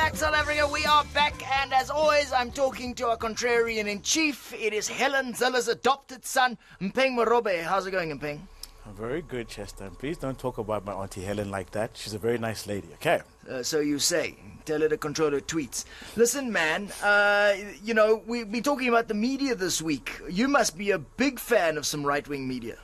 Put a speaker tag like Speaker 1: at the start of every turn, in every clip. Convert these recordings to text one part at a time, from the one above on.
Speaker 1: back, South Africa. We are back, and as always, I'm talking to our contrarian-in-chief. It is Helen Zilla's adopted son, Mpheng Morobe. How's it going, Mpheng?
Speaker 2: Very good, Chester. And please don't talk about my Auntie Helen like that. She's a very nice lady, okay?
Speaker 1: So you say. Tell her to control her tweets. Listen, man, we've been talking about the media this week. You must be a big fan of some right-wing media.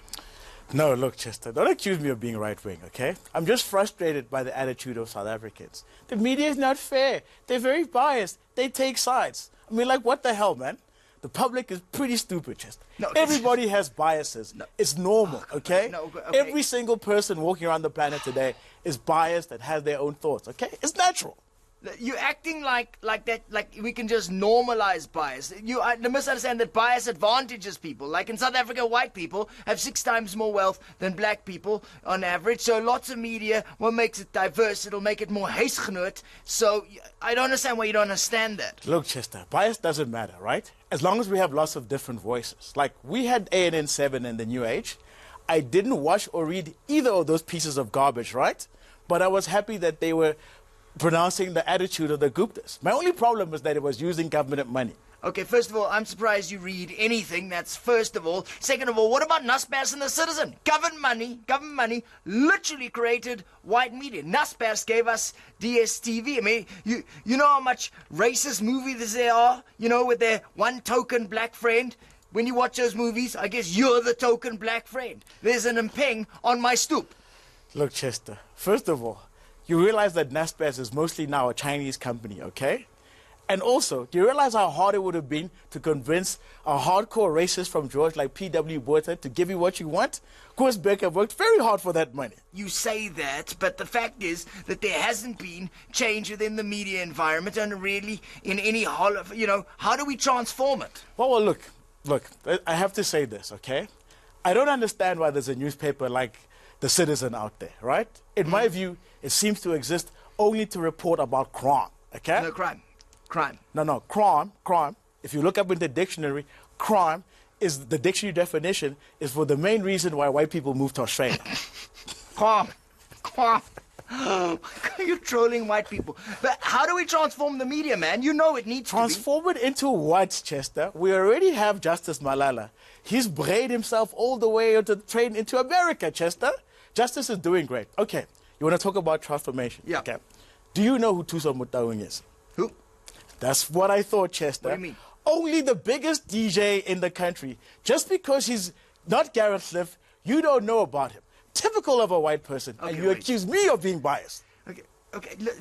Speaker 2: No, look, Chester, don't accuse me of being right-wing, okay? I'm just frustrated by the attitude of South Africans. The media is not fair. They're very biased. They take sides. I mean, like, what the hell, man? The public is pretty stupid, Chester. No, everybody has biases. No. It's normal, okay? No, okay? Every single person walking around the planet today is biased and has their own thoughts, okay? It's natural.
Speaker 1: You're acting like that, like we can just normalize bias. You misunderstand that bias advantages people. Like in South Africa, white people have 6 times more wealth than black people on average. So lots of media, what makes it diverse, it'll make it more huisgenoot. So I don't understand why you don't understand that.
Speaker 2: Look, Chester, bias doesn't matter, right? As long as we have lots of different voices. Like we had ANN 7 in the New Age. I didn't watch or read either of those pieces of garbage, right? But I was happy that they were pronouncing the attitude of the Guptas. My only problem was that it was using government money.
Speaker 1: Okay, first of all, I'm surprised you read anything. That's first of all. Second of all, what about Naspers and the Citizen? Government money literally created white media. Naspers gave us DSTV. I mean, you know how much racist movies there are, with their one token black friend? When you watch those movies, I guess you're the token black friend. There's an Mpheng on my stoop.
Speaker 2: Look, Chester, first of all, you realize that Naspers is mostly now a Chinese company, okay? And also, do you realize how hard it would have been to convince a hardcore racist from George like P.W. Botha to give you what you want? Koos Becker worked very hard for that money.
Speaker 1: You say that, but the fact is that there hasn't been change within the media environment and really in any how do we transform it?
Speaker 2: Well, look, I have to say this, okay? I don't understand why there's a newspaper like The Citizen out there, right? In my view, it seems to exist only to report about crime, okay?
Speaker 1: No, crime.
Speaker 2: No, crime. If you look up in the dictionary, crime is, the dictionary definition is for the main reason why white people moved to Australia.
Speaker 1: Crime. You're trolling white people. But how do we transform the media, man? You know it needs
Speaker 2: Transform it into what, Chester? We already have Justice Malala. He's brayed himself all the way onto the train into America, Chester. Justice is doing great. Okay, you want to talk about transformation?
Speaker 1: Yeah.
Speaker 2: Okay. Do you know who Thuso Motauing is?
Speaker 1: Who?
Speaker 2: That's what I thought, Chester.
Speaker 1: What do you mean?
Speaker 2: Only the biggest DJ in the country. Just because he's not Gareth Cliff, you don't know about him. Typical of a white person, and you accuse me of being biased.
Speaker 1: Okay. Look,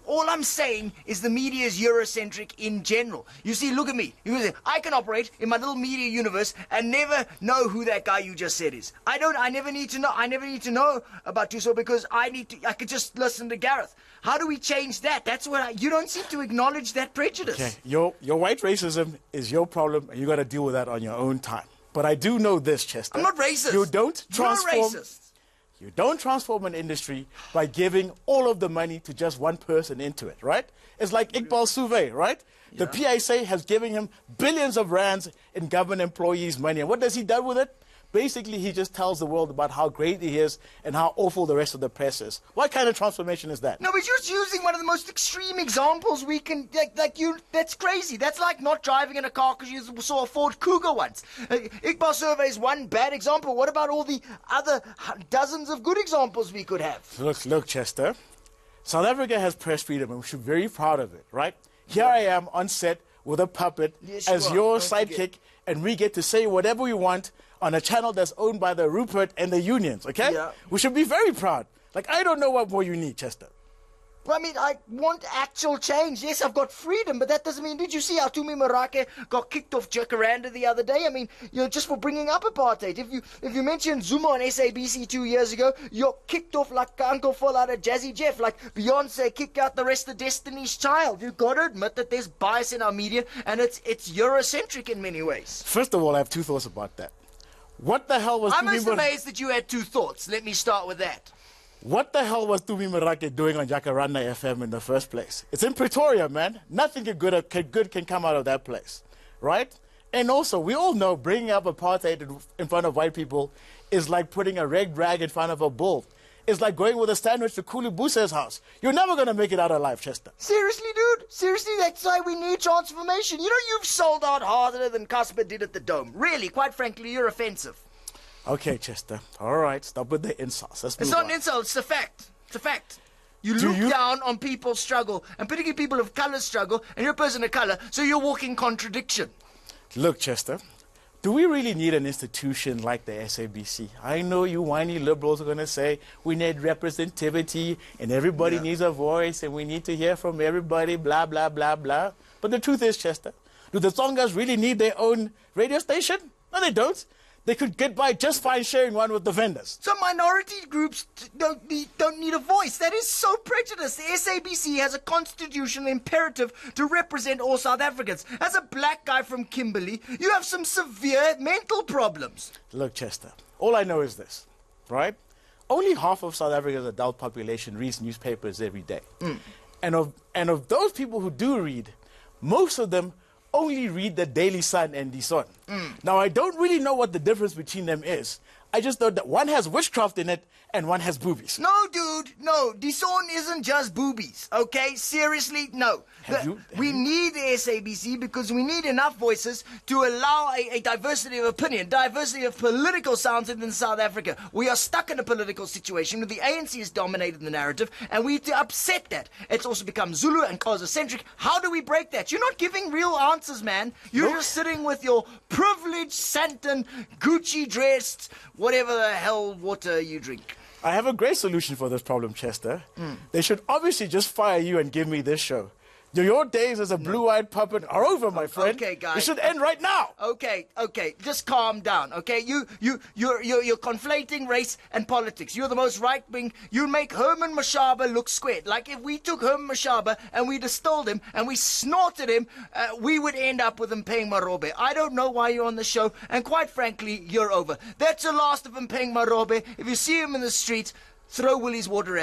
Speaker 1: all I'm saying is the media is Eurocentric in general. You see, look at me. I can operate in my little media universe and never know who that guy you just said is. I never need to know. I never need to know about Thuso because I could just listen to Gareth. How do we change that? That's what you don't seem to acknowledge that prejudice.
Speaker 2: Okay, your white racism is your problem, and you got to deal with that on your own time. But I do know this, Chester.
Speaker 1: I'm not racist.
Speaker 2: You don't transform.
Speaker 1: You're racist.
Speaker 2: You don't transform an industry by giving all of the money to just one person into it, right? It's like Iqbal Souve, right? Yeah. The PISA has given him billions of rands in government employees' money. And what does he do with it? Basically, he just tells the world about how great he is and how awful the rest of the press is. What kind of transformation is that?
Speaker 1: No, but you're using one of the most extreme examples we can, that's crazy. That's like not driving in a car because you saw a Ford Cougar once. Iqbal Survey is one bad example. What about all the other dozens of good examples we could have?
Speaker 2: Look, Chester. South Africa has press freedom and we should be very proud of it, right? Here I am on set with a puppet as your sidekick, and we get to say whatever we want on a channel that's owned by the Rupert and the unions, okay?
Speaker 1: Yeah.
Speaker 2: We should be very proud. Like, I don't know what more you need, Chester.
Speaker 1: Well, I mean, I want actual change. Yes, I've got freedom, but that doesn't mean... Did you see how Tumi Morake got kicked off Jacaranda the other day? I mean, just for bringing up apartheid. If you mentioned Zuma on SABC 2 years ago, you're kicked off like Uncle Phil out of Jazzy Jeff, like Beyonce kicked out the rest of Destiny's Child. You've got to admit that there's bias in our media, and it's Eurocentric in many ways.
Speaker 2: First of all, I have 2 thoughts about that. What the hell was...
Speaker 1: I'm just amazed that you had 2 thoughts. Let me start with that.
Speaker 2: What the hell was Tumi Morake doing on Jacaranda FM in the first place? It's in Pretoria, man. Nothing good can come out of that place, right? And also, we all know bringing up apartheid in front of white people is like putting a red rag in front of a bull. is like going with a sandwich to Kulubuse's house. You're never going to make it out alive, Chester.
Speaker 1: Seriously, dude? Seriously, that's why we need transformation. You know, you've sold out harder than Casper did at the Dome. Really, quite frankly, you're offensive.
Speaker 2: Okay, Chester. All right, stop with the insults. Let's move
Speaker 1: It's not
Speaker 2: on.
Speaker 1: an insult, it's a fact. It's a fact. You look down on people's struggle, and particularly people of color struggle, and you're a person of color, so you're walking contradiction.
Speaker 2: Look, Chester, do we really need an institution like the SABC? I know you whiny liberals are going to say we need representativity and everybody needs a voice and we need to hear from everybody, blah, blah, blah, blah. But the truth is, Chester, do the Tsongas really need their own radio station? No, they don't. They could get by just fine sharing one with the vendors.
Speaker 1: So minority groups don't need a voice. That is so prejudiced. The SABC has a constitutional imperative to represent all South Africans. As a black guy from Kimberley, you have some severe mental problems.
Speaker 2: Look, Chester, all I know is this, right? Only half of South Africa's adult population reads newspapers every day. And of those people who do read, most of them only read the Daily Sun and the Sun. Now, I don't really know what the difference between them is. I just know that one has witchcraft in it and one has boobies.
Speaker 1: No, dude, no. The Sun isn't just boobies, okay? Seriously, no. We need the SABC because we need enough voices to allow a diversity of opinion, diversity of political sounds in South Africa. We are stuck in a political situation where the ANC has dominated the narrative, and we need to upset that. It's also become Zulu and Xhosa-centric. How do we break that? You're not giving real answers, man. You're just sitting with your privileged, Santon, Gucci-dressed, whatever the hell water you drink.
Speaker 2: I have a great solution for this problem, Chester. They should obviously just fire you and give me this show. Your days as a blue-eyed puppet are over, my friend.
Speaker 1: Okay, guys.
Speaker 2: It should end right now.
Speaker 1: Okay. Just calm down, okay? You're conflating race and politics. You're the most right-wing. You make Herman Mashaba look squared. Like if we took Herman Mashaba and we distilled him and we snorted him, we would end up with Mpheng Marobe. I don't know why you're on the show, and quite frankly, you're over. That's the last of Mpheng Marobe. If you see him in the street, throw Willie's water at him.